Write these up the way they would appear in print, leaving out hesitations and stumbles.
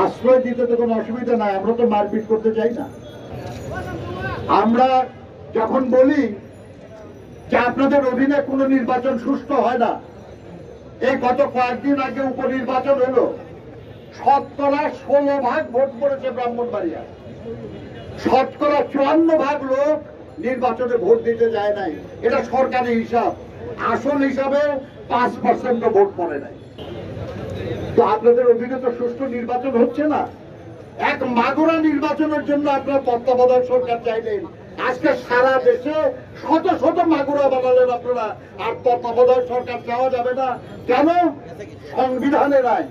আশ্রয় দিতে তো কোনো অসুবিধা নাই, আমরা তো মারপিট করতে চাই না। আমরা যখন বলি যে আপনাদের অধীনে কোনো নির্বাচন সুষ্ঠু হয় না, এই গত কয়েকদিন আগে উপনির্বাচন হলো, 16% ভোট পড়েছে ব্রাহ্মণবাড়িয়া, 54% লোক নির্বাচনে ভোট দিতে যায় নাই। এটা সরকারি হিসাব, আসল হিসাবে 5% ভোট পড়ে নাই। তো আপনাদের অধীনে তো সুষ্ঠু নির্বাচন হচ্ছে না। এক মাগুরা নির্বাচনের জন্য আপনার তত্ত্বাবধায়ক সরকার চাইলেন, আজকে সারা দেশে শত শত মাগুরা বানালেন আপনারা, আর তত্ত্বাবধায়ক সরকার চাওয়া যাবে না কেন? সংবিধানে নাই।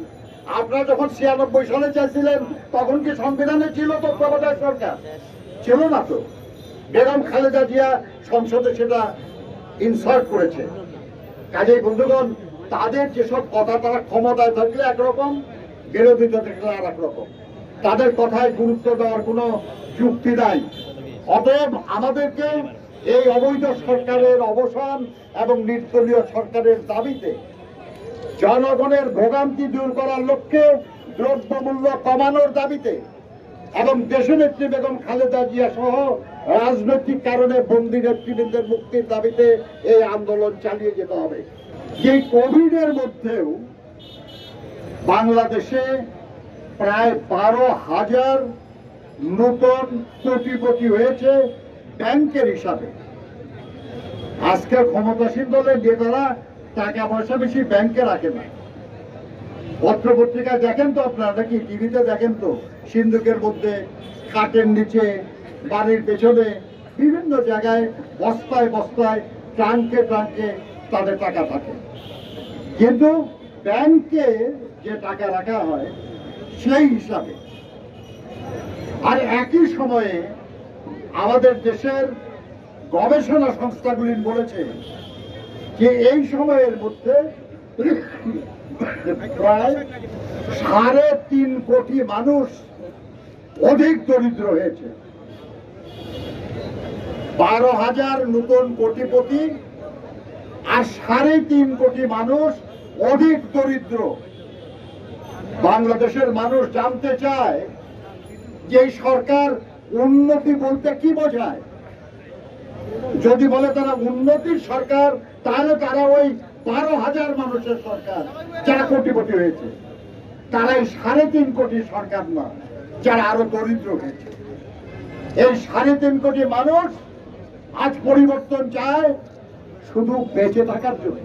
আপনারা যখন 96 সালে চাইছিলেন তখন কি সংবিধানে ছিল তত্ত্বাবধায়ক সরকার? ছিল না তো। বেগম খালেদা জিয়া সংসদে সেটা ইনসার্ট করেছে। কাজেই বন্ধুগণ, তাদের যেসব কথা, তারা ক্ষমতায় থাকলে একরকম, বিরোধিতা থাকলে আর একরকম, তাদের কথায় গুরুত্ব দেওয়ার কোনো যুক্তি নাই। অতএব আমাদেরকে এই অবৈধ সরকারের অবসান এবং নির্দলীয় সরকারের দাবিতে, জনগণের ভোগান্তি দূর করার লক্ষ্যে, দ্রব্যমূল্য কমানোর দাবিতে এবং দেশনেত্রী বেগম খালেদা জিয়া সহ রাজনৈতিক কারণে বন্দী নেতৃবৃন্দের মুক্তির দাবিতে এই আন্দোলন চালিয়ে যেতে হবে। এই কোভিডের মধ্যেও বাংলাদেশে প্রায় 12,000 নতুন কোটিপতি হয়েছে ব্যাংকের হিসাবে। আজকে ক্ষমতাসীন দলের নেতারা টাকা পয়সা বেশি ব্যাংকে রাখে না। পত্র পত্রিকায় দেখেন তো আপনারা, নাকি টিভিতে দেখেন তো, সিন্ধুকের মধ্যে, খাটের নিচে, বাড়ির পেছনে, বিভিন্ন জায়গায় বস্তায় বস্তায়, ট্রাঙ্কে ট্রাঙ্কে তাদের টাকা থাকে। কিন্তু ব্যাংকে যে টাকা রাখা হয় সেই হিসাবে। আর একই সময়ে আমাদের দেশের গবেষণা সংস্থাগুলি বলেছে যে এই সময়ের মধ্যে প্রায় 3.5 কোটি মানুষ অধিক দরিদ্র হয়েছে। 12,000 নতুন কোটিপতি আর 3.5 কোটি মানুষ অধিক দরিদ্র। বাংলাদেশের মানুষ জানতে চায় যে সরকার উন্নতি বলতে কি বোঝায়। যদি বলে তারা উন্নতির সরকার, তাহলে তারা ওই 12,000 মানুষের সরকার যারা কোটিপতি হয়েছে, তারাই 3.5 কোটি সরকার না, যারা আরো দরিদ্র হয়েছে। এই 3.5 কোটি মানুষ আজ পরিবর্তন চায় শুধু বেঁচে থাকার জন্য।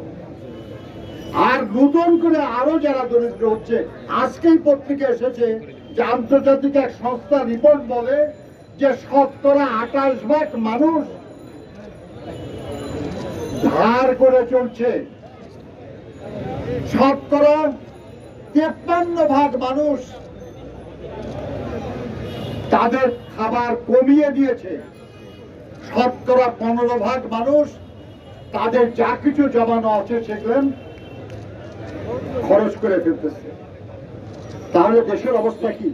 আর নতুন করে আরো যারা দরিদ্র হচ্ছে, আজকেই পত্রিকা এসেছে যে আন্তর্জাতিক এক সংস্থা রিপোর্ট বলে যে 28% মানুষ ধার করে চলছে, 53% মানুষ তাদের খাবার কমিয়ে দিয়েছে, 15% মানুষ তাদের যা কিছু জমানো আছে সেগুলো খরচ করে ফেলতেছে। তাহলে দেশের অবস্থা কি?